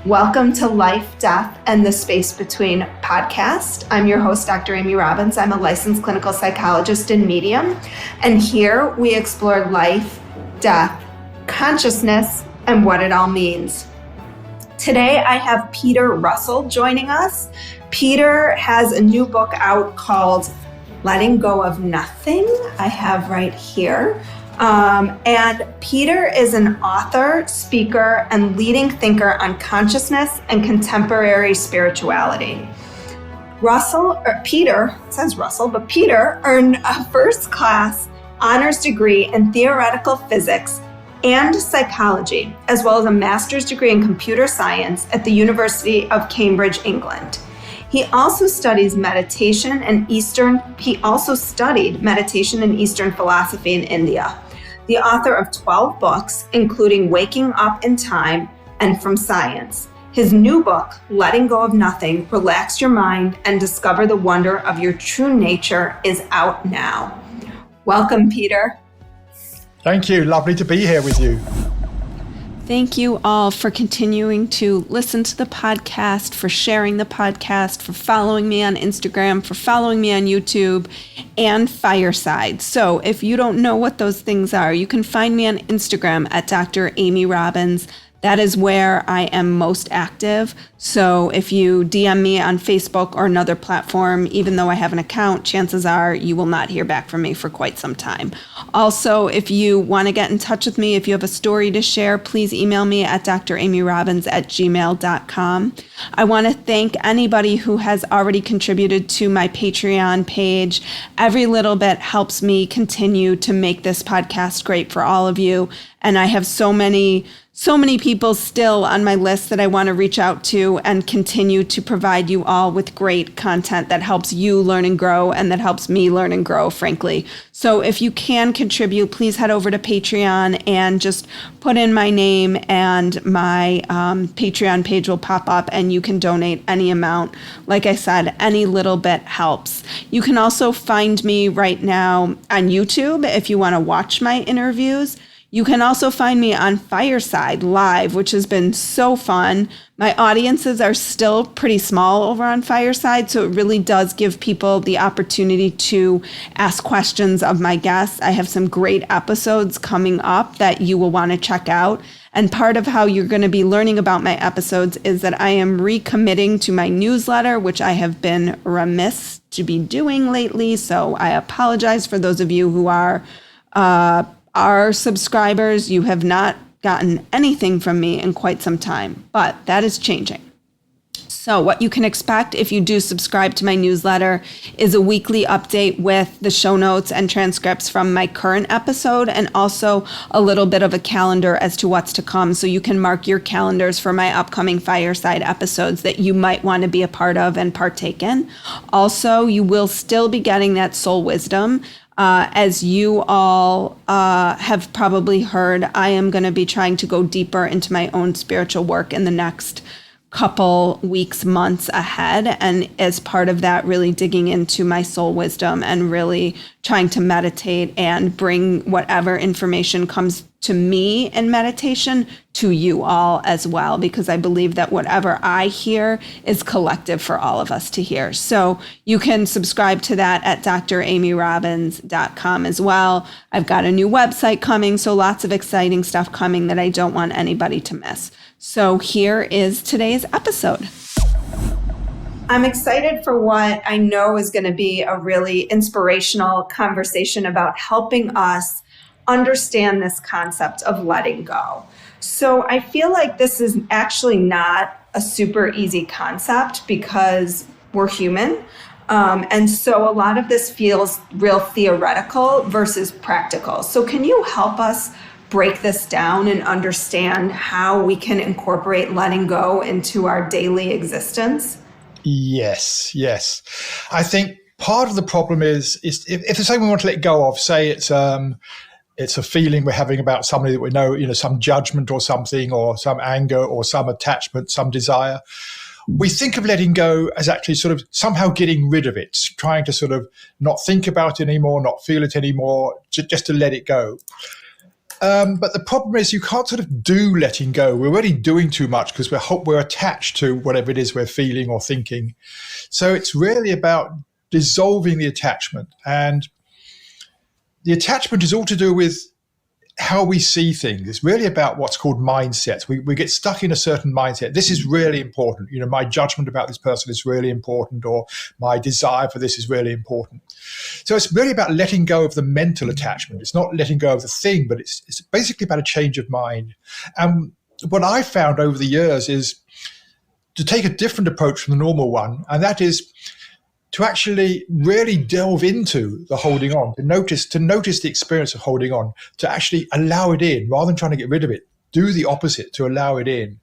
Welcome to Life, Death, and the Space Between podcast. I'm your host, Dr. Amy Robbins. I'm a licensed clinical psychologist and medium. And here we explore life, death, consciousness, and what it all means. Today, I have Peter Russel joining us. Peter has a new book out called Letting Go of Nothing. I have right here. And Peter is an author, speaker, and leading thinker on consciousness and contemporary spirituality. Peter earned a first-class honors degree in theoretical physics and psychology, as well as a master's degree in computer science at the University of Cambridge, England. He also studied meditation and Eastern philosophy in India. The author of 12 books, including Waking Up in Time and From Science. His new book, Letting Go of Nothing, Relax Your Mind and Discover the Wonder of Your True Nature, is out now. Welcome, Peter. Thank you. Lovely to be here with you. Thank you all for continuing to listen to the podcast, for sharing the podcast, for following me on Instagram, for following me on YouTube, and Fireside. So if you don't know what those things are, you can find me on Instagram at Dr. Amy Robbins. That is where I am most active. So if you DM me on Facebook or another platform, even though I have an account, chances are you will not hear back from me for quite some time. Also, if you want to get in touch with me, if you have a story to share, please email me at dramyrobbins@gmail.com. I want to thank anybody who has already contributed to my Patreon page. Every little bit helps me continue to make this podcast great for all of you. And I have so many people still on my list that I want to reach out to and continue to provide you all with great content that helps you learn and grow and that helps me learn and grow, frankly. So if you can contribute, please head over to Patreon and just put in my name and my Patreon page will pop up and you can donate any amount. Like I said, any little bit helps. You can also find me right now on YouTube if you want to watch my interviews. You can also find me on Fireside Live, which has been so fun. My audiences are still pretty small over on Fireside, so it really does give people the opportunity to ask questions of my guests. I have some great episodes coming up that you will want to check out. And part of how you're going to be learning about my episodes is that I am recommitting to my newsletter, which I have been remiss to be doing lately. So I apologize for those of you who are subscribers. You have not gotten anything from me in quite some time, but that is changing. So what you can expect if you do subscribe to my newsletter is a weekly update with the show notes and transcripts from my current episode and also a little bit of a calendar as to what's to come. So you can mark your calendars for my upcoming Fireside episodes that you might want to be a part of and partake in. Also, you will still be getting that soul wisdom. As you all have probably heard, I am going to be trying to go deeper into my own spiritual work in the next couple weeks, months ahead. And as part of that, really digging into my soul wisdom and really trying to meditate and bring whatever information comes to me in meditation to you all as well, because I believe that whatever I hear is collective for all of us to hear. So you can subscribe to that at dramyrobbins.com as well. I've got a new website coming, so lots of exciting stuff coming that I don't want anybody to miss. So here is today's episode. I'm excited for what I know is going to be a really inspirational conversation about helping us understand this concept of letting go. So I feel like this is actually not a super easy concept because we're human. And so a lot of this feels real theoretical versus practical. So can you help us break this down and understand how we can incorporate letting go into our daily existence? Yes. I think part of the problem is if there's something we want to let go of, say it's a feeling we're having about somebody that we know, some judgment or something, or some anger or some attachment, some desire. We think of letting go as actually sort of somehow getting rid of it, trying to sort of not think about it anymore, not feel it anymore, just to let it go. But the problem is you can't sort of do letting go. We're already doing too much because we're attached to whatever it is we're feeling or thinking. So it's really about dissolving the attachment. And the attachment is all to do with how we see things. It's really about what's called mindsets. We get stuck in a certain mindset. This is really important. My judgment about this person is really important, or my desire for this is really important. So it's really about letting go of the mental attachment. It's not letting go of the thing, but it's basically about a change of mind. And what I found over the years is to take a different approach from the normal one, and that is to actually really delve into the holding on, to notice the experience of holding on, to actually allow it in rather than trying to get rid of it. Do the opposite, to allow it in.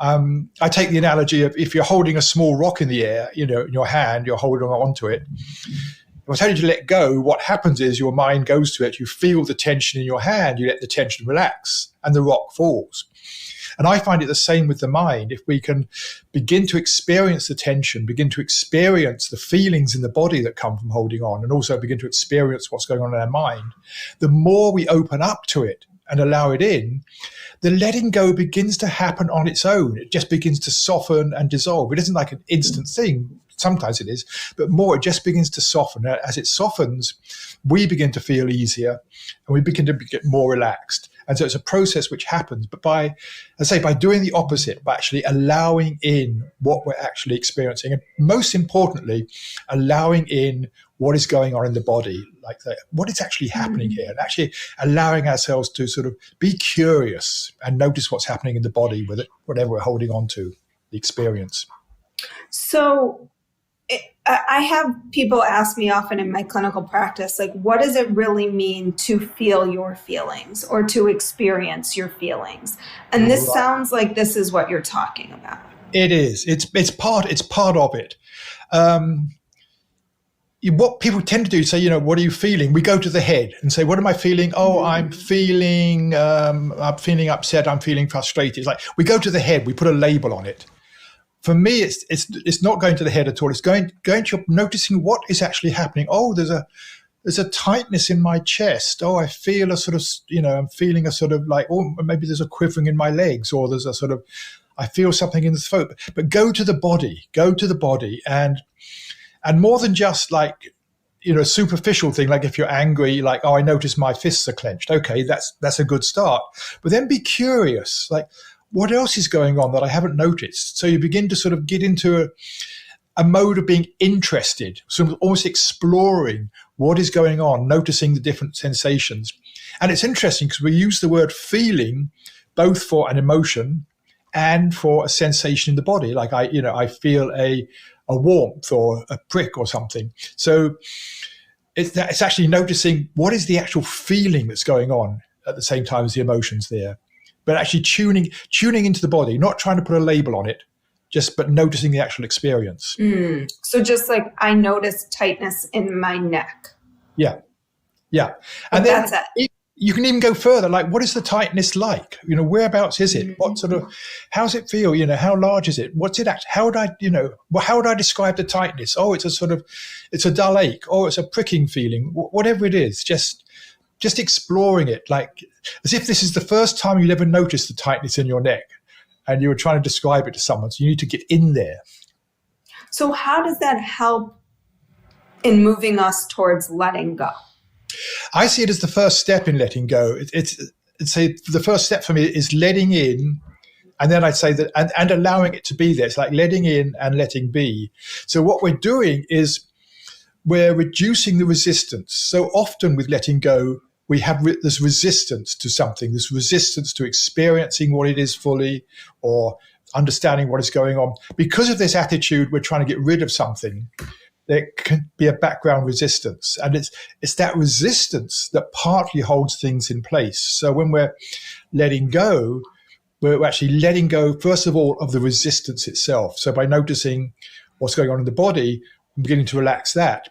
I take the analogy of if you're holding a small rock in the air, in your hand, you're holding on to it. If I tell you to let go, what happens is your mind goes to it. You feel the tension in your hand. You let the tension relax, and the rock falls. And I find it the same with the mind. If we can begin to experience the tension, begin to experience the feelings in the body that come from holding on, and also begin to experience what's going on in our mind, the more we open up to it and allow it in, the letting go begins to happen on its own. It just begins to soften and dissolve. It isn't like an instant thing. Sometimes it is, but more, it just begins to soften. As it softens, we begin to feel easier and we begin to get more relaxed. And so it's a process which happens. But by doing the opposite, by actually allowing in what we're actually experiencing, and most importantly, allowing in what is going on in the body, like what is actually happening here, and actually allowing ourselves to sort of be curious and notice what's happening in the body with it, whatever we're holding on to, the experience. So I have people ask me often in my clinical practice, like, what does it really mean to feel your feelings or to experience your feelings? And this sounds like this is what you're talking about. It is. It's part of it. What people tend to do is say, what are you feeling? We go to the head and say, what am I feeling? Oh, I'm feeling upset. I'm feeling frustrated. It's like we go to the head. We put a label on it. For me, it's not going to the head at all. It's going to noticing what is actually happening. Oh, there's a tightness in my chest. Oh, I feel a sort of, I'm feeling a sort of like, oh, maybe there's a quivering in my legs, or there's a sort of, I feel something in the throat. But go to the body, and more than just like, a superficial thing. Like if you're angry, like, oh, I notice my fists are clenched. Okay, that's a good start. But then be curious, like, what else is going on that I haven't noticed? So you begin to sort of get into a mode of being interested, sort of almost exploring what is going on, noticing the different sensations. And it's interesting because we use the word feeling both for an emotion and for a sensation in the body. Like I feel a warmth or a prick or something. So it's actually noticing what is the actual feeling that's going on at the same time as the emotions there. But actually tuning into the body, not trying to put a label on it, but noticing the actual experience. So just like I notice tightness in my neck. Yeah. And then you can even go further. Like, what is the tightness like? Whereabouts is it? What sort of, how's it feel? How large is it? What's it how would I describe the tightness? Oh, it's a dull ache. Oh, it's a pricking feeling. Whatever it is, just exploring it, like as if this is the first time you'd ever noticed the tightness in your neck and you were trying to describe it to someone. So you need to get in there. So how does that help in moving us towards letting go? I see it as the first step in letting go. It's the first step for me is letting in, and then I'd say that and allowing it to be there. It's like letting in and letting be. So what we're doing is we're reducing the resistance. So often with letting go, we have this resistance to something, this resistance to experiencing what it is fully or understanding what is going on. Because of this attitude, we're trying to get rid of something. There can be a background resistance. And it's that resistance that partly holds things in place. So when we're letting go, we're actually letting go, first of all, of the resistance itself. So by noticing what's going on in the body, we're beginning to relax that.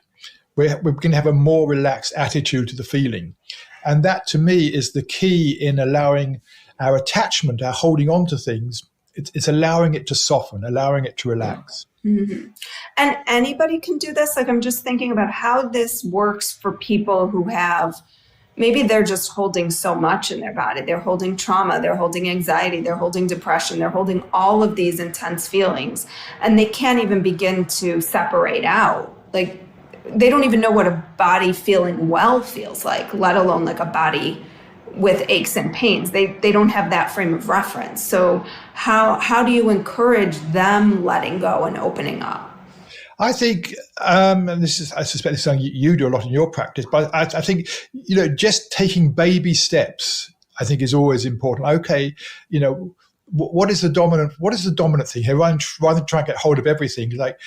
We're going to have a more relaxed attitude to the feeling. And that, to me, is the key in allowing our attachment, our holding on to things. It's allowing it to soften, allowing it to relax. Mm-hmm. And anybody can do this? Like, I'm just thinking about how this works for people who have maybe they're just holding so much in their body. They're holding trauma, they're holding anxiety, they're holding depression, they're holding all of these intense feelings, and they can't even begin to separate out. Like, they don't even know what a body feeling well feels like, let alone like a body with aches and pains. They don't have that frame of reference. So how do you encourage them letting go and opening up? I think, and I suspect this is something you do a lot in your practice, but I think, just taking baby steps, I think, is always important. Okay, what is the dominant thing here? Rather than try and get hold of everything, like,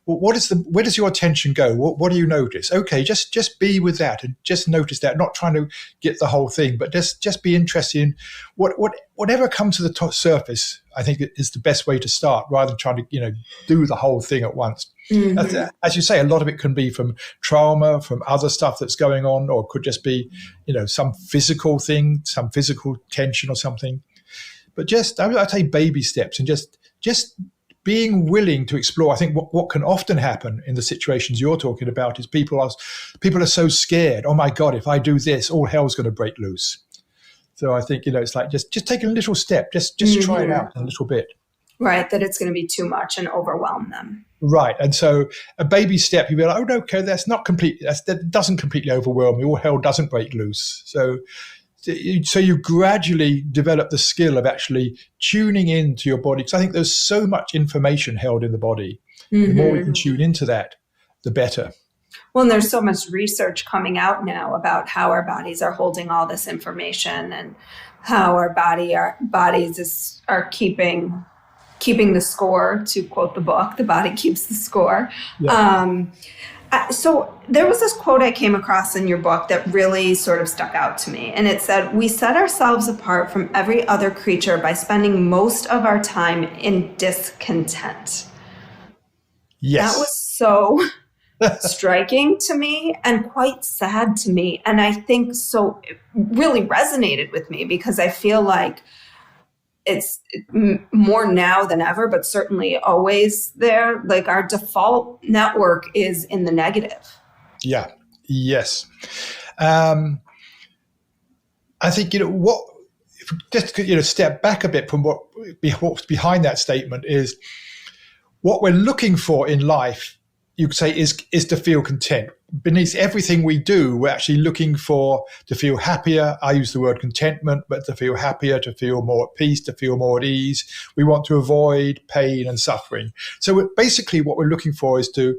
where does your attention go? What do you notice? Okay, just be with that and just notice that, not trying to get the whole thing, but just be interested in whatever comes to the top surface. I think is the best way to start, rather than trying to do the whole thing at once. Mm-hmm. As you say, a lot of it can be from trauma, from other stuff that's going on, or could just be some physical thing, some physical tension or something. But I'd say baby steps and just being willing to explore. I think what can often happen in the situations you're talking about is people are so scared. Oh my God, if I do this, all hell's going to break loose. So I think, it's like just taking a little step, just try it out a little bit. Right, that it's going to be too much and overwhelm them. Right, and so a baby step, you'd be like, oh, no, okay, that doesn't completely overwhelm me. All hell doesn't break loose. So you gradually develop the skill of actually tuning into your body, because I think there's so much information held in the body. Mm-hmm. The more we can tune into that, the better. Well, and there's so much research coming out now about how our bodies are holding all this information, and how our bodies are keeping the score. To quote the book, the body keeps the score. Yeah. So there was this quote I came across in your book that really sort of stuck out to me. And it said, "We set ourselves apart from every other creature by spending most of our time in discontent." Yes. That was so striking to me and quite sad to me. And I think it really resonated with me, because I feel like it's more now than ever, but certainly always there. Like, our default network is in the negative. Yeah. Yes. I think, if we just, step back a bit from what's behind that statement, is what we're looking for in life, you could say, is to feel content. Beneath everything we do, we're actually looking to feel happier. I use the word contentment, but to feel happier, to feel more at peace, to feel more at ease. We want to avoid pain and suffering. So basically what we're looking for is to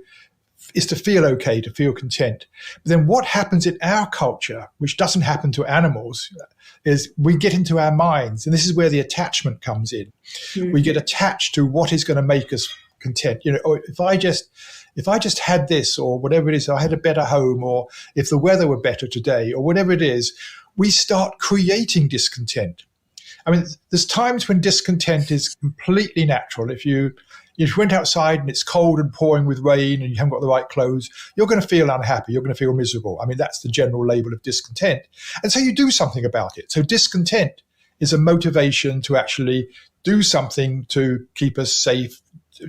feel okay, to feel content. But then what happens in our culture, which doesn't happen to animals, is we get into our minds, and this is where the attachment comes in. Mm-hmm. We get attached to what is going to make us content. If I just had this, or whatever it is, I had a better home, or if the weather were better today, or whatever it is, we start creating discontent. I mean, there's times when discontent is completely natural. If you went outside and it's cold and pouring with rain and you haven't got the right clothes, you're going to feel unhappy. You're going to feel miserable. I mean, that's the general label of discontent. And so you do something about it. So discontent is a motivation to actually do something to keep us safe,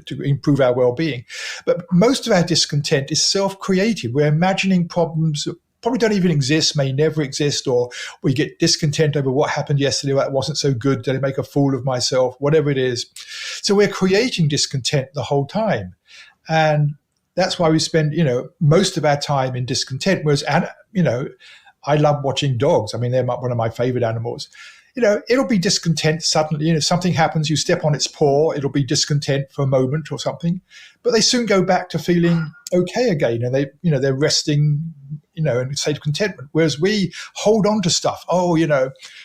to improve our well-being. But most of our discontent is self-created. We're imagining problems that probably don't even exist, may never exist, or we get discontent over what happened yesterday, that wasn't so good, did I make a fool of myself, whatever it is. So we're creating discontent the whole time. And that's why we spend, most of our time in discontent. Whereas, I love watching dogs. I mean, they're one of my favorite animals. It'll be discontent suddenly. Something happens, you step on its paw, it'll be discontent for a moment or something, but they soon go back to feeling okay again, and they're resting, in a state of contentment. Whereas we hold on to stuff. Oh,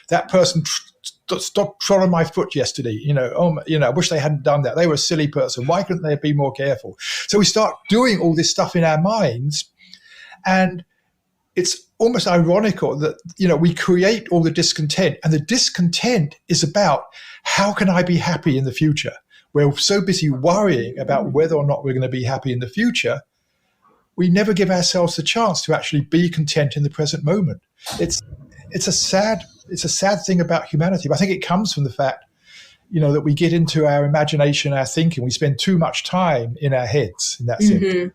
that person stopped trod on my foot yesterday. I wish they hadn't done that. They were a silly person. Why couldn't they be more careful? So we start doing all this stuff in our minds, and it's almost ironical that, we create all the discontent, and the discontent is about how can I be happy in the future? We're so busy worrying about whether or not we're going to be happy in the future. We never give ourselves the chance to actually be content in the present moment. It's a sad thing about humanity. But I think it comes from the fact, that we get into our imagination, our thinking. We spend too much time in our heads in that sense.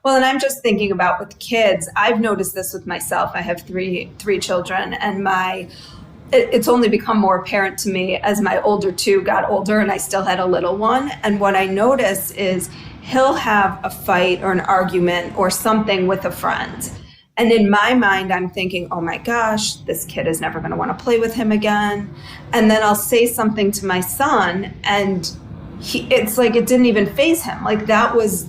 Well, and I'm just thinking about with kids, I've noticed this with myself. I have three children, and it's only become more apparent to me as my older two got older and I still had a little one. And what I notice is he'll have a fight or an argument or something with a friend. And in my mind, I'm thinking, oh my gosh, this kid is never going to want to play with him again. And then I'll say something to my son, and it's like it didn't even faze him. Like that was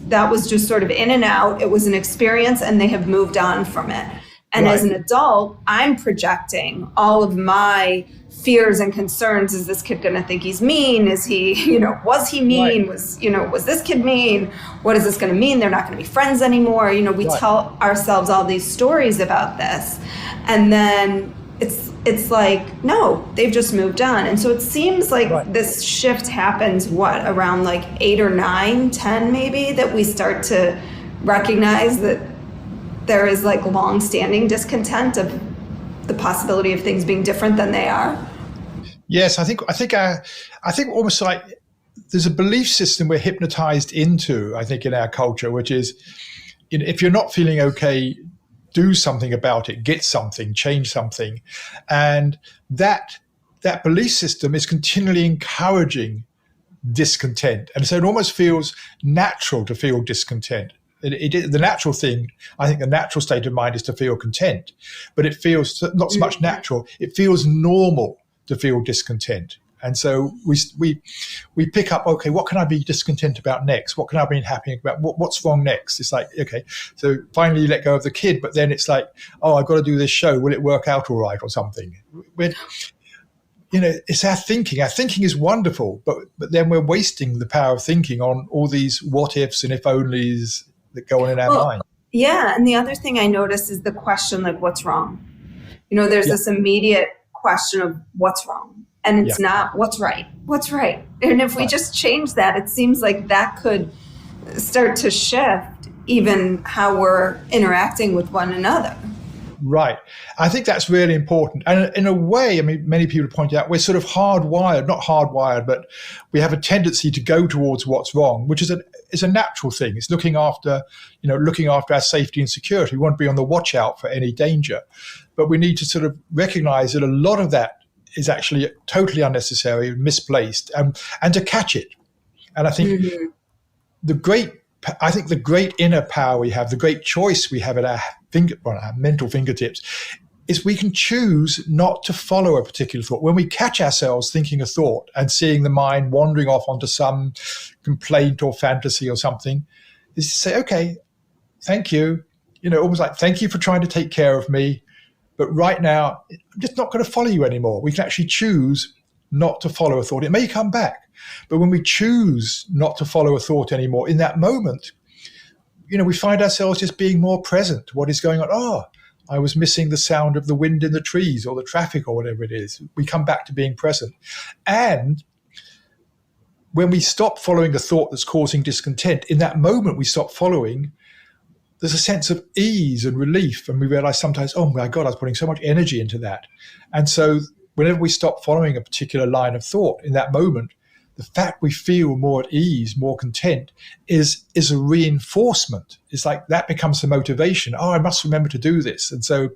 just sort of in and out. It was an experience, and they have moved on from it. And Right. as an adult, I'm projecting all of my fears and concerns. Is this kid going to think he's mean? Is he, was he mean? Right. Was this kid mean? What is this going to mean? They're not going to be friends anymore. We Right. tell ourselves all these stories about this. And then it's like, no, they've just moved on. And so it seems like Right. this shift happens, around like 8 or 9, 10 maybe, that we start to recognize that there is like long-standing discontent of the possibility of things being different than they are. Yes, I think almost like there's a belief system we're hypnotized into, I think, in our culture, which is, if you're not feeling okay, do something about it, get something, change something. And that belief system is continually encouraging discontent. And so it almost feels natural to feel discontent. The natural thing, I think the natural state of mind is to feel content, but it feels not so much natural, it feels normal to feel discontent. And so we pick up, okay, what can I be discontent about next? What can I be happy about? What's wrong next? It's like, okay, so finally you let go of the kid, but then it's like, oh, I've got to do this show. Will it work out all right or something? It's our thinking. Our thinking is wonderful, but then we're wasting the power of thinking on all these what ifs and if onlys that go on in our mind. Yeah. And the other thing I notice is the question, like, what's wrong? There's this immediate question of what's wrong. And it's not what's right. What's right? And if we just change that, it seems like that could start to shift even how we're interacting with one another. Right. I think that's really important. And in a way, I mean, many people point out we're sort of not hardwired, but we have a tendency to go towards what's wrong, which is a natural thing. It's looking after our safety and security. We want to be on the watch out for any danger. But we need to sort of recognize that a lot of that is actually totally unnecessary, misplaced, and to catch it. And I think the great inner power we have, the great choice we have at our mental fingertips, is we can choose not to follow a particular thought. When we catch ourselves thinking a thought and seeing the mind wandering off onto some complaint or fantasy or something, is to say, okay, thank you, almost like, thank you for trying to take care of me, but right now, I'm just not going to follow you anymore. We can actually choose not to follow a thought. It may come back, but when we choose not to follow a thought anymore, in that moment, we find ourselves just being more present to what is going on. Oh, I was missing the sound of the wind in the trees or the traffic or whatever it is. We come back to being present. And when we stop following a thought that's causing discontent, in that moment we stop following, there's a sense of ease and relief. And we realize sometimes, oh my God, I was putting so much energy into that. And so whenever we stop following a particular line of thought in that moment, the fact we feel more at ease, more content is a reinforcement. It's like that becomes the motivation. Oh, I must remember to do this. And so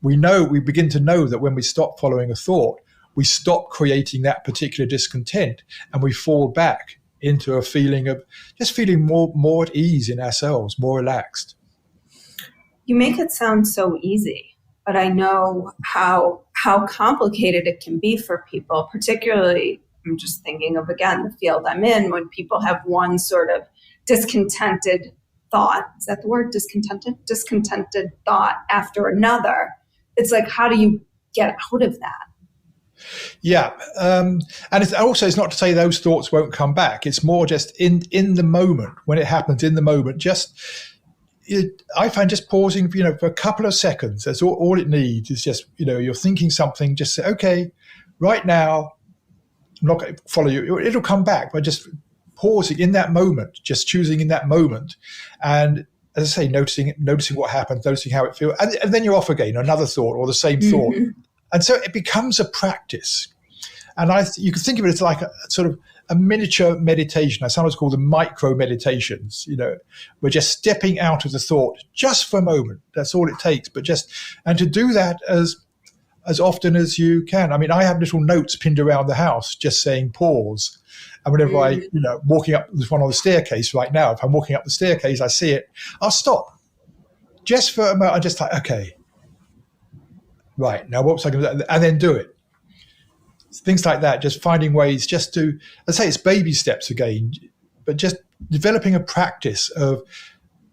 we begin to know that when we stop following a thought, we stop creating that particular discontent and we fall back into a feeling of just feeling more at ease in ourselves, more relaxed. You make it sound so easy, but I know how complicated it can be for people, particularly, I'm just thinking of, again, the field I'm in, when people have one sort of discontented thought. Is that the word, discontented? Discontented thought after another. It's like, how do you get out of that? Yeah. And it's not to say those thoughts won't come back. It's more just in the moment, when it happens in the moment, I find just pausing, for a couple of seconds. That's all it needs is just, you're thinking something, just say, okay, right now, I'm not going to follow you. It'll come back, but just pausing in that moment, just choosing in that moment. And as I say, noticing what happens, noticing how it feels. And then you're off again, another thought or the same thought. And so it becomes a practice. And you can think of it as like a sort of a miniature meditation. I sometimes call them MicroMeditations. We're just stepping out of the thought just for a moment. That's all it takes. And to do that as often as you can. I mean, I have little notes pinned around the house just saying pause. And whenever I, walking up, there's one on the staircase right now. If I'm walking up the staircase, I see it, I'll stop just for a moment. I'm just like, okay, right, now what was I going to do? And then do it. Things like that, just finding ways just to, I'd say it's baby steps again, but just developing a practice of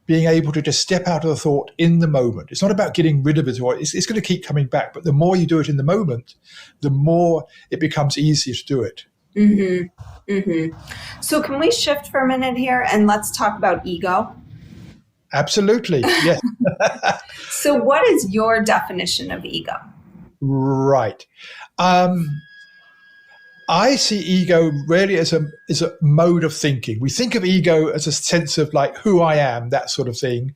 being able to just step out of the thought in the moment. It's not about getting rid of it, or it's going to keep coming back. But the more you do it in the moment, the more it becomes easier to do it. Mm-hmm. Mm-hmm. So can we shift for a minute here and let's talk about ego? Absolutely, yes. So what is your definition of ego? Right. I see ego really as a mode of thinking. We think of ego as a sense of like who I am, that sort of thing,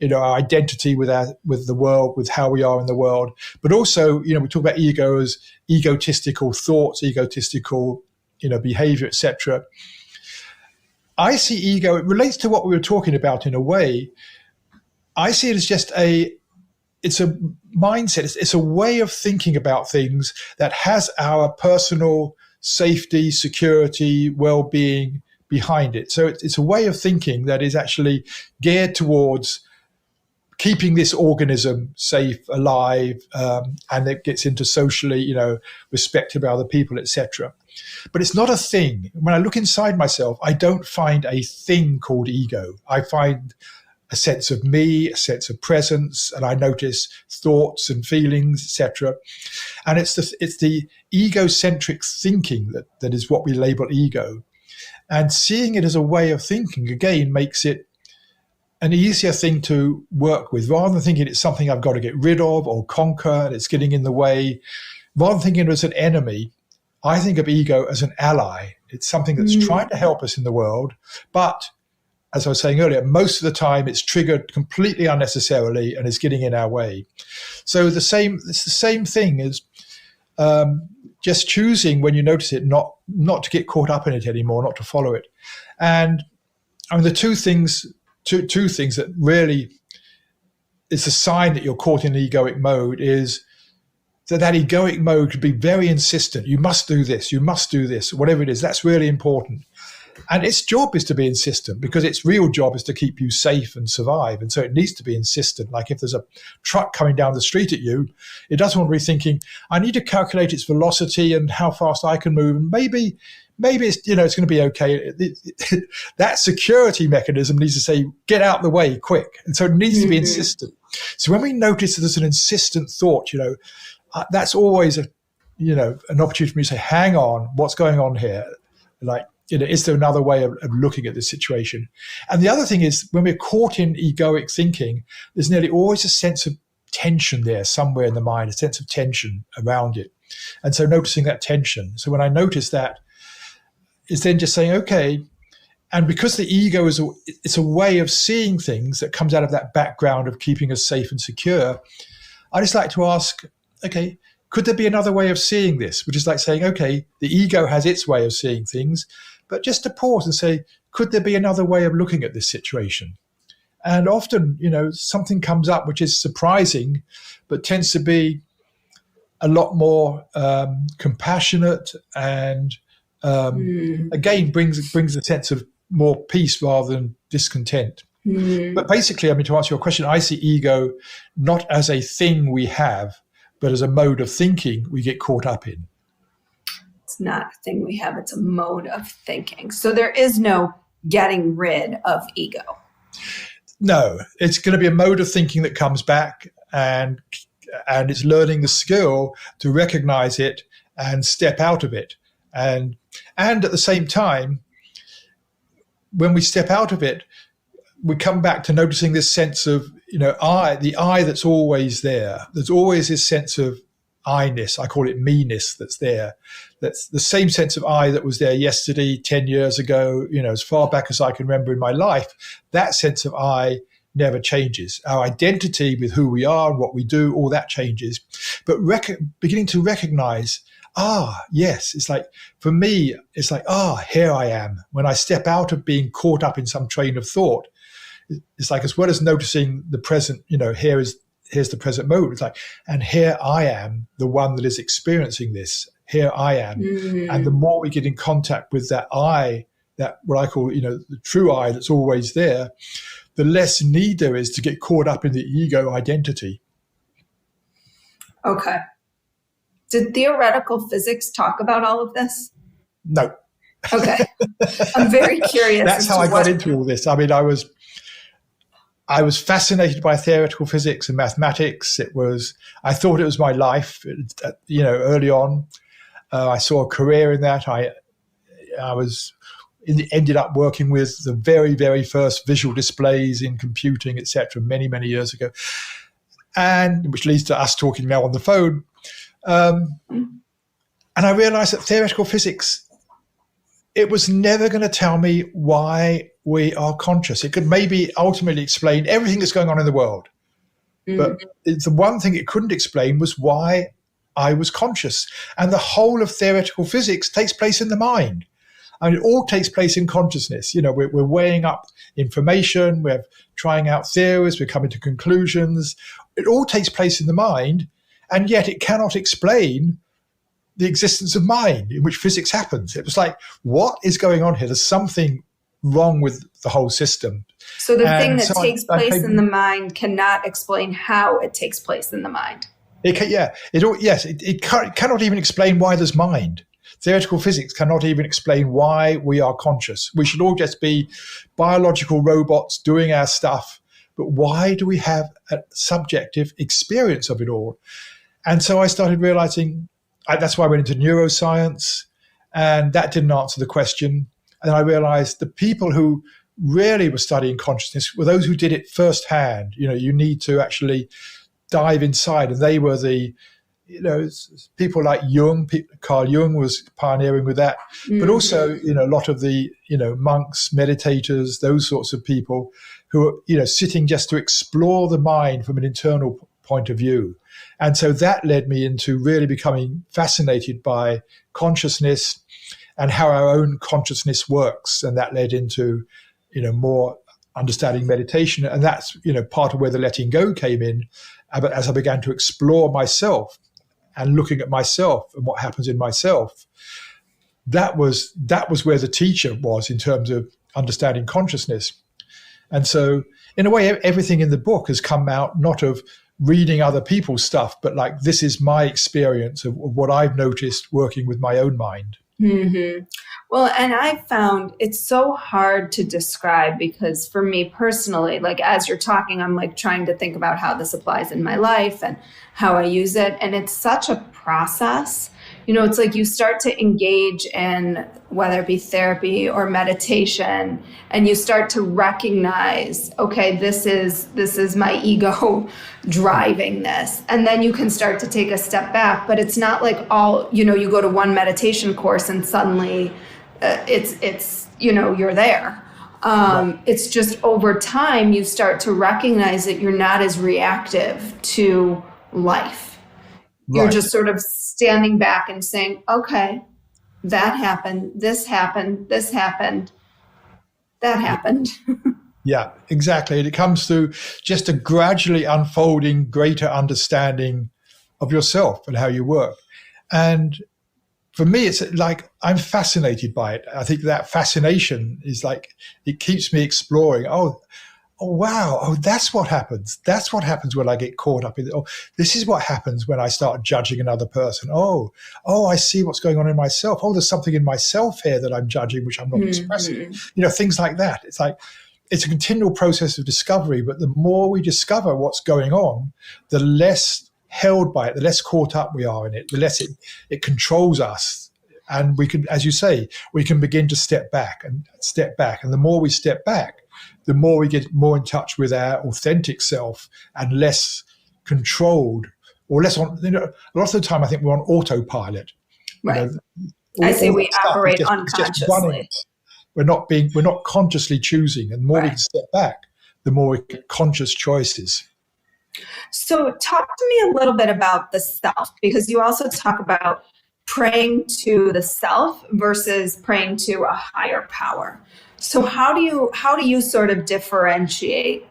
our identity with the world, with how we are in the world. But also, we talk about ego as egotistical thoughts, egotistical, behavior, etc. I see ego, it relates to what we were talking about in a way. I see it as just it's a mindset. It's a way of thinking about things that has our personal safety, security, well-being behind it. So it's a way of thinking that is actually geared towards keeping this organism safe, alive, and it gets into socially, respect of other people, etc. But it's not a thing. When I look inside myself, I don't find a thing called ego. I find a sense of me, a sense of presence, and I notice thoughts and feelings, etc. And it's the egocentric thinking that is what we label ego. And seeing it as a way of thinking, again, makes it an easier thing to work with, rather than thinking it's something I've got to get rid of or conquer, and it's getting in the way. Rather than thinking it as an enemy, I think of ego as an ally. It's something that's trying to help us in the world, but as I was saying earlier, most of the time it's triggered completely unnecessarily and is getting in our way. So it's the same thing as just choosing when you notice it, not to get caught up in it anymore, not to follow it. And I mean, the two things that really is a sign that you're caught in egoic mode is that egoic mode could be very insistent. You must do this, whatever it is. That's really important. And its job is to be insistent, because its real job is to keep you safe and survive. And so it needs to be insistent. Like if there's a truck coming down the street at you, it doesn't want to be thinking, I need to calculate its velocity and how fast I can move. And maybe it's, it's going to be okay. That security mechanism needs to say, get out the way quick. And so it needs to be insistent. So when we notice that there's an insistent thought, that's always an opportunity for me to say, hang on, what's going on here? Like, is there another way of looking at this situation? And the other thing is, when we're caught in egoic thinking, there's nearly always a sense of tension there somewhere in the mind, a sense of tension around it. And so noticing that tension. So when I notice that, it's then just saying, okay, and because the ego it's a way of seeing things that comes out of that background of keeping us safe and secure, I just like to ask, okay, could there be another way of seeing this? Which is like saying, okay, the ego has its way of seeing things, but just to pause and say, could there be another way of looking at this situation? And often, something comes up which is surprising, but tends to be a lot more compassionate and, again, brings a sense of more peace rather than discontent. But basically, to answer your question, I see ego not as a thing we have, but as a mode of thinking we get caught up in. It's not a thing we have, it's a mode of thinking. So there is no getting rid of ego. No, it's going to be a mode of thinking that comes back, and it's learning the skill to recognize it and step out of it. And at the same time, when we step out of it, we come back to noticing this sense of, the I that's always there. There's always this sense of I-ness. I call it me-ness that's there. That's the same sense of I that was there yesterday, 10 years ago, as far back as I can remember in my life. That sense of I never changes. Our identity with who we are and what we do, all that changes. But beginning to recognize yes. It's like, for me, it's like, here I am. When I step out of being caught up in some train of thought, it's like, as well as noticing the present, here's the present moment. It's like, and here I am, the one that is experiencing this. Here I am. Mm-hmm. And the more we get in contact with that I, that what I call, the true I that's always there, the less need there is to get caught up in the ego identity. Okay. Did theoretical physics talk about all of this? No. Okay. I'm very curious. That's how I got into all this. I mean, I was fascinated by theoretical physics and mathematics. I thought it was my life, early on. I saw a career in that. I ended up working with the very, very first visual displays in computing, etc., many, many years ago. And which leads to us talking now on the phone. And I realized that theoretical physics, it was never going to tell me why we are conscious. It could maybe ultimately explain everything that's going on in the world. Mm-hmm. But the one thing it couldn't explain was why I was conscious. And the whole of theoretical physics takes place in the mind. I mean, it all takes place in consciousness. We're weighing up information, we're trying out theories, we're coming to conclusions. It all takes place in the mind, and yet it cannot explain the existence of mind in which physics happens. It was like, what is going on here? There's something wrong with the whole system. So the thing that takes place in the mind cannot explain how it takes place in the mind. It cannot even explain why there's mind. Theoretical physics cannot even explain why we are conscious. We should all just be biological robots doing our stuff. But why do we have a subjective experience of it all? And so I started realizing, that's why I went into neuroscience, and that didn't answer the question. And I realized the people who really were studying consciousness were those who did it firsthand. You need to actually dive inside. And they were the, people like Jung. Carl Jung was pioneering with that. Mm-hmm. But also, a lot of the, monks, meditators, those sorts of people who are, sitting just to explore the mind from an internal point of view. And so that led me into really becoming fascinated by consciousness and how our own consciousness works. And that led into, more understanding meditation. And that's, part of where the letting go came in. But as I began to explore myself and looking at myself and what happens in myself, that was where the teacher was in terms of understanding consciousness. And so, in a way, everything in the book has come out not of reading other people's stuff, but like, this is my experience of what I've noticed working with my own mind. Mm-hmm. Well, and I found it's so hard to describe because for me personally, like as you're talking, I'm like trying to think about how this applies in my life and how I use it. And it's such a process. It's like you start to engage in whether it be therapy or meditation, and you start to recognize, okay, this is my ego driving this. And then you can start to take a step back, but it's not like all, you go to one meditation course and suddenly it's you're there. Right. It's just over time, you start to recognize that you're not as reactive to life. You're just sort of standing back and saying, okay, that happened, this happened, this happened, that happened. Yeah, exactly. And it comes through just a gradually unfolding greater understanding of yourself and how you work. And for me, it's like I'm fascinated by it. I think that fascination is like, it keeps me exploring. Oh, wow. Oh, that's what happens. That's what happens when I get caught up in it. Oh, this is what happens when I start judging another person. Oh, I see what's going on in myself. Oh, there's something in myself here that I'm judging, which I'm not expressing. Things like that. It's like, it's a continual process of discovery, but the more we discover what's going on, the less held by it, the less caught up we are in it, the less it controls us. And we can, as you say, we can begin to step back. And the more we step back, the more we get more in touch with our authentic self and less controlled, or less on, a lot of the time I think we're on autopilot. Right. I say we operate unconsciously. We're not consciously choosing. And the more we can step back, the more we get conscious choices. So talk to me a little bit about the self, because you also talk about praying to the self versus praying to a higher power. So how do you sort of differentiate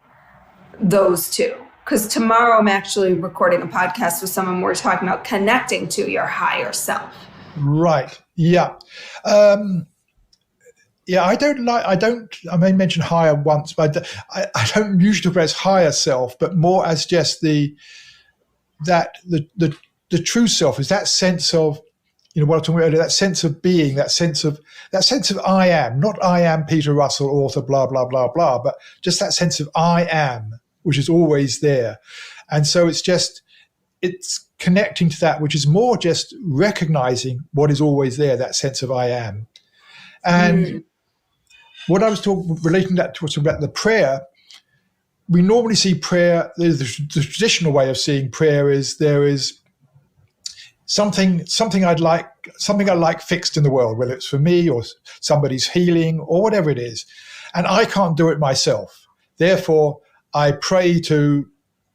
those two? Because tomorrow I'm actually recording a podcast with someone. We're talking about connecting to your higher self. Right. Yeah. I may mention higher once, but I don't usually talk about as higher self, but more as just the true self is that sense of, what I was talking about earlier, that sense of being, that sense of I am, not I am Peter Russell, author, blah, blah, blah, blah, but just that sense of I am, which is always there. And so it's connecting to that, which is more just recognizing what is always there, that sense of I am. And what I was relating that to about the prayer, we normally see prayer, the traditional way of seeing prayer is there is something I like fixed in the world, whether it's for me or somebody's healing or whatever it is. And I can't do it myself. Therefore, I pray to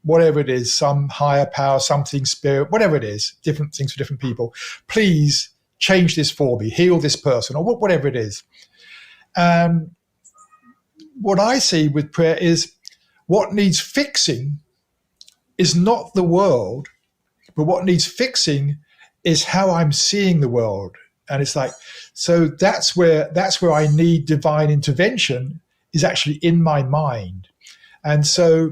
whatever it is, some higher power, something, spirit, whatever it is, different things for different people. Please change this for me, heal this person, or whatever it is. What I see with prayer is what needs fixing is not the world, but what needs fixing is how I'm seeing the world. And it's like, so that's where I need divine intervention, is actually in my mind. And so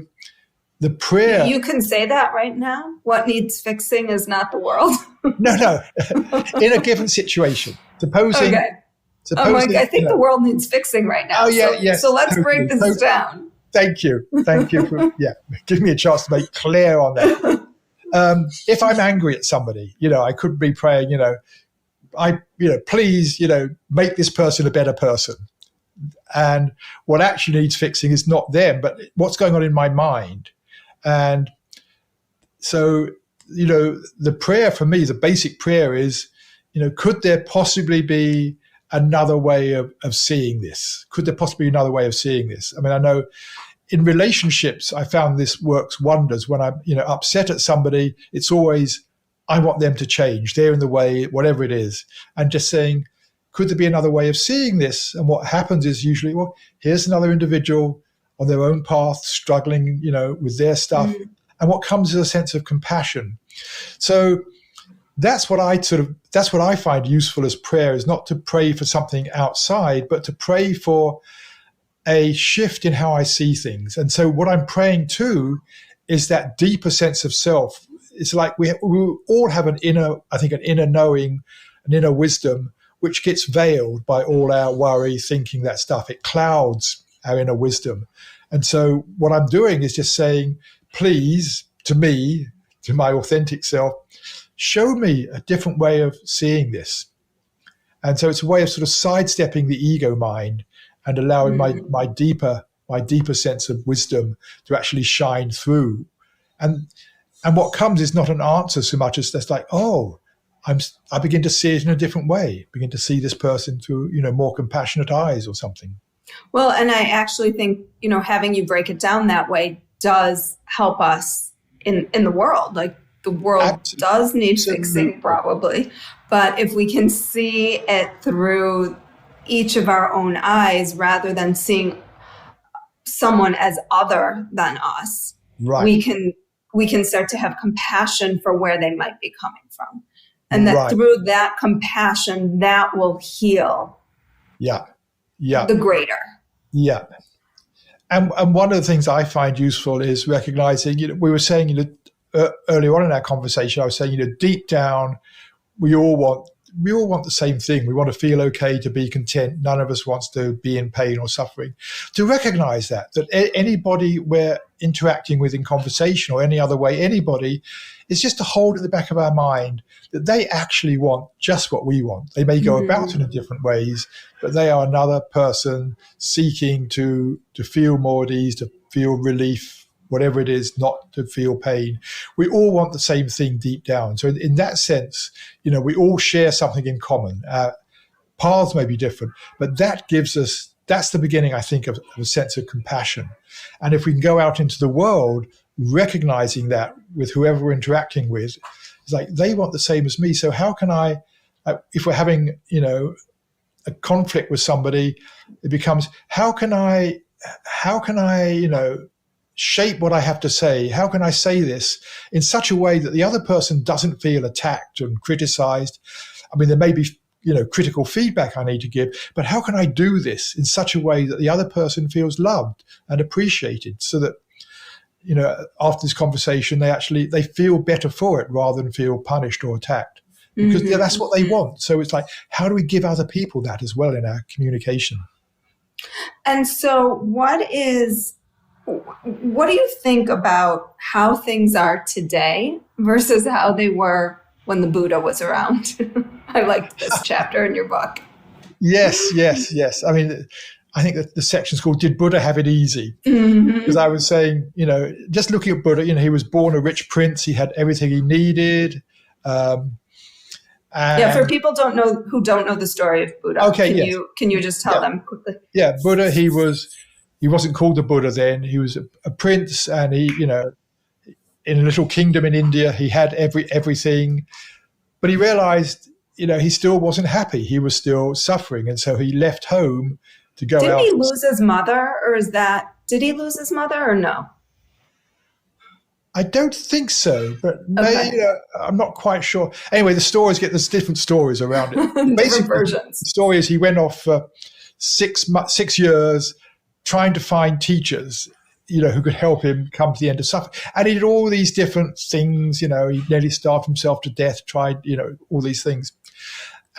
the prayer... You can say that right now? What needs fixing is not the world? No. In a given situation. Supposing... Okay. I think the world needs fixing right now. Oh, yeah. So let's break this down. Thank you for give me a chance to make clear on that. If I'm angry at somebody, I could be praying, please, make this person a better person. And what actually needs fixing is not them, but what's going on in my mind. And so, the prayer for me, the basic prayer is, could there possibly be another way of seeing this? Could there possibly be another way of seeing this? I mean, I know in relationships, I found this works wonders. When I'm, upset at somebody, it's always, I want them to change. They're in the way, whatever it is. And just saying, could there be another way of seeing this? And what happens is usually, well, here's another individual on their own path, struggling, with their stuff. And what comes is a sense of compassion. So that's what I find useful as prayer, is not to pray for something outside, but to pray for a shift in how I see things. And so what I'm praying to is that deeper sense of self. It's like we all have an inner knowing, an inner wisdom, which gets veiled by all our worry, thinking, that stuff. It clouds our inner wisdom. And so what I'm doing is just saying, please, to me, to my authentic self, show me a different way of seeing this. And so it's a way of sort of sidestepping the ego mind and allowing my deeper sense of wisdom to actually shine through. And what comes is not an answer so much as just like, I begin to see it in a different way, begin to see this person through, more compassionate eyes or something. Well, and I actually think, having you break it down that way does help us in the world. Like, the world does need fixing probably, but if we can see it through each of our own eyes rather than seeing someone as other than us, right, we can start to have compassion for where they might be coming from. And that through that compassion, that will heal the greater. Yeah. And one of the things I find useful is recognizing, we were saying, earlier on in our conversation, I was saying, deep down, we all want the same thing. We want to feel okay, to be content. None of us wants to be in pain or suffering. To recognize that anybody we're interacting with in conversation or any other way, anybody, is just to hold at the back of our mind that they actually want just what we want. They may go about it in different ways, but they are another person seeking to feel more at ease, to feel relief, whatever it is, not to feel pain. We all want the same thing deep down. So in that sense, we all share something in common. Paths may be different, but that's the beginning, I think, of a sense of compassion. And if we can go out into the world recognizing that with whoever we're interacting with, it's like they want the same as me. So how can I if we're having, a conflict with somebody, it becomes, how can I, shape what I have to say? How can I say this in such a way that the other person doesn't feel attacked and criticized? I mean, there may be, critical feedback I need to give, but how can I do this in such a way that the other person feels loved and appreciated, so that, after this conversation, they feel better for it rather than feel punished or attacked, because that's what they want. So it's like, how do we give other people that as well in our communication? And so what do you think about how things are today versus how they were when the Buddha was around? I liked this chapter in your book. Yes. I mean, I think that the section's called "Did Buddha Have It Easy?" Because I was saying, just looking at Buddha, he was born a rich prince. He had everything he needed. For people who don't know the story of Buddha, can you just tell them quickly? Yeah, Buddha, he wasn't called the Buddha then. He was a prince, and he, in a little kingdom in India, he had everything, but he realized, he still wasn't happy. He was still suffering, and so he left home to go out. Did he lose his mother, or did he lose his mother, or no? I don't think so, but maybe, I'm not quite sure. Anyway, there's different stories around it. Different versions. The story is he went off for 6 years trying to find teachers, who could help him come to the end of suffering. And he did all these different things, he nearly starved himself to death, tried, all these things.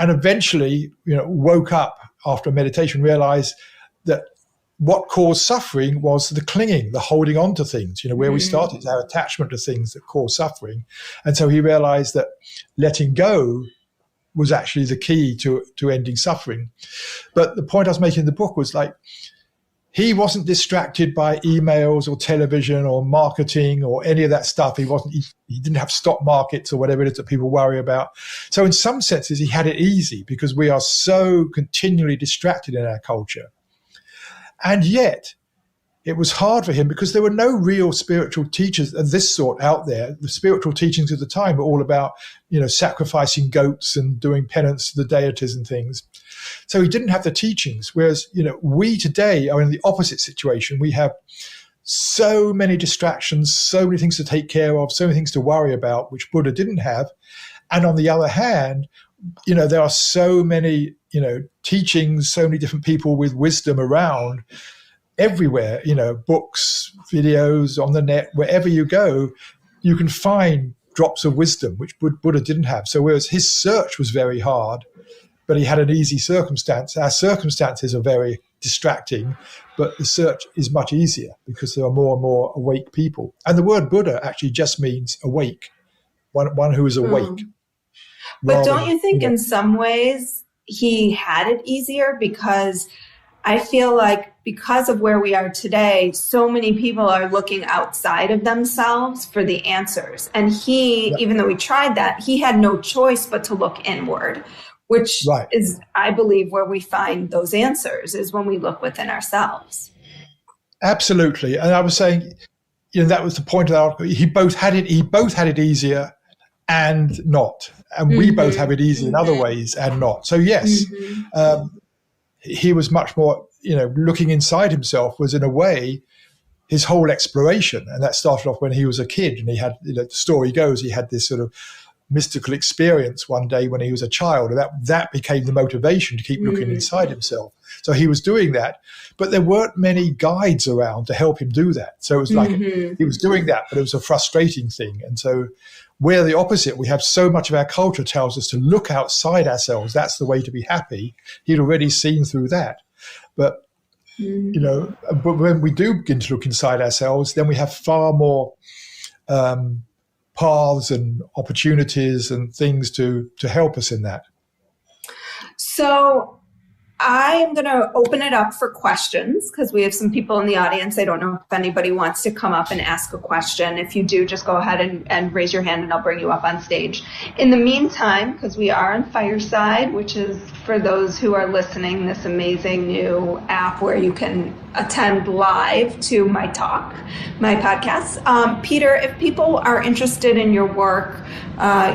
And eventually, woke up after meditation, realized that what caused suffering was the clinging, the holding on to things, where we started our attachment to things that cause suffering. And so he realized that letting go was actually the key to ending suffering. But the point I was making in the book was like, he wasn't distracted by emails or television or marketing or any of that stuff. He didn't have stock markets or whatever it is that people worry about. So in some senses, he had it easy because we are so continually distracted in our culture. And yet it was hard for him because there were no real spiritual teachers of this sort out there. The spiritual teachings of the time were all about, sacrificing goats and doing penance to the deities and things. So he didn't have the teachings. Whereas, we today are in the opposite situation. We have so many distractions, so many things to take care of, so many things to worry about, which Buddha didn't have. And on the other hand, there are so many, teachings, so many different people with wisdom around everywhere, books, videos, on the net, wherever you go, you can find drops of wisdom, which Buddha didn't have. So whereas his search was very hard, but he had an easy circumstance, our circumstances are very distracting, but the search is much easier because there are more and more awake people. And the word Buddha actually just means awake, one who is awake. But don't you think in some ways he had it easier? Because I feel like because of where we are today, so many people are looking outside of themselves for the answers. And even though he tried that, he had no choice but to look inward, which is, I believe, where we find those answers, is when we look within ourselves. Absolutely. And I was saying, that was the point of the article. He both had it easier and not. And we both have it easy in other ways and not. So yes, he was much more, looking inside himself was in a way his whole exploration. And that started off when he was a kid, and he had, the story goes, he had this sort of mystical experience one day when he was a child, and that became the motivation to keep looking inside himself. So he was doing that, but there weren't many guides around to help him do that. So it was like he was doing that, but it was a frustrating thing. And so we're the opposite. We have so much of our culture tells us to look outside ourselves. That's the way to be happy. He'd already seen through that. But, but when we do begin to look inside ourselves, then we have far more paths and opportunities and things to help us in that. So I am going to open it up for questions because we have some people in the audience. I don't know if anybody wants to come up and ask a question. If you do, just go ahead and raise your hand and I'll bring you up on stage. In the meantime, because we are on Fireside, which is, for those who are listening, this amazing new app where you can attend live to my talk, my podcast. Peter, if people are interested in your work,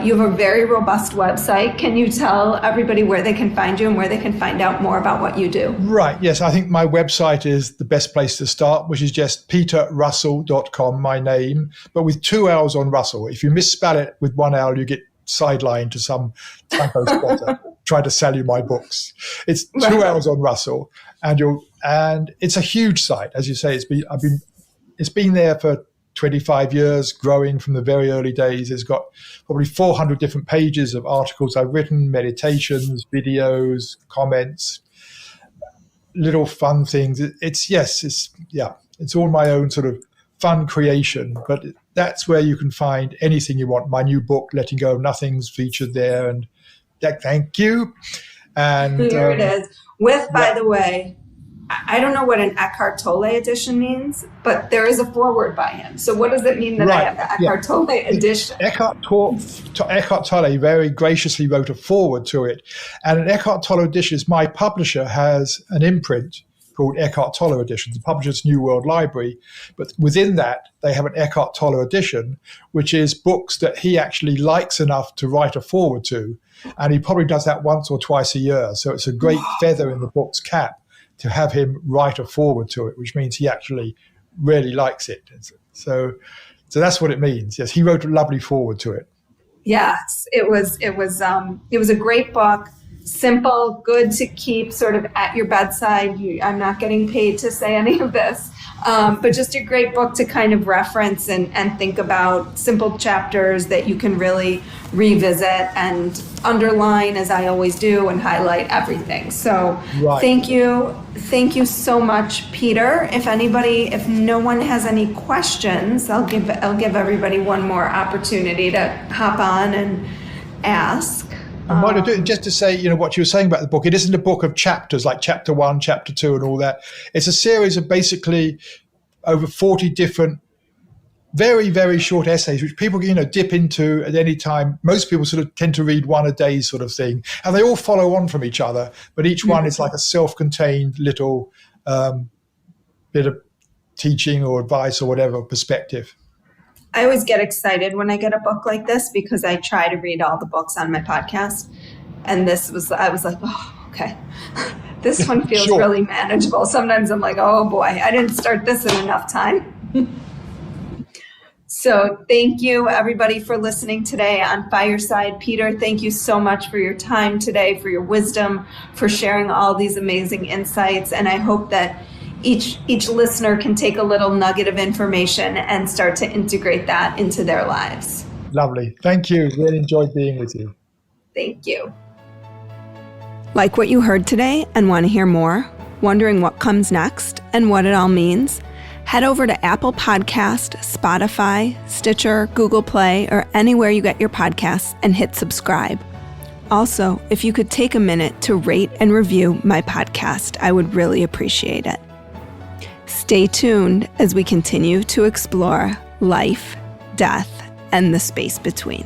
you have a very robust website. Can you tell everybody where they can find you and where they can find out more about what you do? Right. Yes. I think my website is the best place to start, which is just peterrussel.com, my name, but with 2 L's on Russell. If you misspell it with 1 L, you get sidelined to some typo spotter try to sell you my books. It's 2 L's on Russell, and it's a huge site. As you say, it's been there for 25 years, growing from the very early days. It's got probably 400 different pages of articles I've written, meditations, videos, comments, little fun things. It's all my own sort of fun creation, but that's where you can find anything you want. My new book, Letting Go of Nothing's featured there, and thank you. And here it is. By the way, I don't know what an Eckhart Tolle edition means, but there is a foreword by him. So what does it mean that I have the Eckhart Tolle edition? Eckhart Tolle very graciously wrote a foreword to it. And an Eckhart Tolle edition is, my publisher has an imprint called Eckhart Tolle Edition, the publisher's New World Library. But within that, they have an Eckhart Tolle edition, which is books that he actually likes enough to write a foreword to. And he probably does that once or twice a year. So it's a great feather in the book's cap to have him write a foreword to it, which means he actually really likes it. So that's what it means. Yes, he wrote a lovely foreword to it. Yes, it was a great book. Simple, good to keep sort of at your bedside. I'm not getting paid to say any of this, but just a great book to kind of reference and think about, simple chapters that you can really revisit and underline, as I always do, and highlight everything. So Thank you so much, Peter. If no one has any questions, I'll give everybody one more opportunity to hop on and ask. I might have done, just to say, what you were saying about the book, it isn't a book of chapters like chapter 1, chapter 2 and all that. It's a series of basically over 40 different, very, very short essays, which people, dip into at any time. Most people sort of tend to read one a day sort of thing. And they all follow on from each other, but each one is like a self-contained little bit of teaching or advice or whatever, perspective. I always get excited when I get a book like this because I try to read all the books on my podcast. And I was like, oh, okay. This one feels really manageable. Sometimes I'm like, oh boy, I didn't start this in enough time. So thank you everybody for listening today on Fireside. Peter, thank you so much for your time today, for your wisdom, for sharing all these amazing insights. And I hope that each listener can take a little nugget of information and start to integrate that into their lives. Lovely. Thank you. Really enjoyed being with you. Thank you. Like what you heard today and want to hear more? Wondering what comes next and what it all means? Head over to Apple Podcast, Spotify, Stitcher, Google Play, or anywhere you get your podcasts and hit subscribe. Also, if you could take a minute to rate and review my podcast, I would really appreciate it. Stay tuned as we continue to explore life, death, and the space between.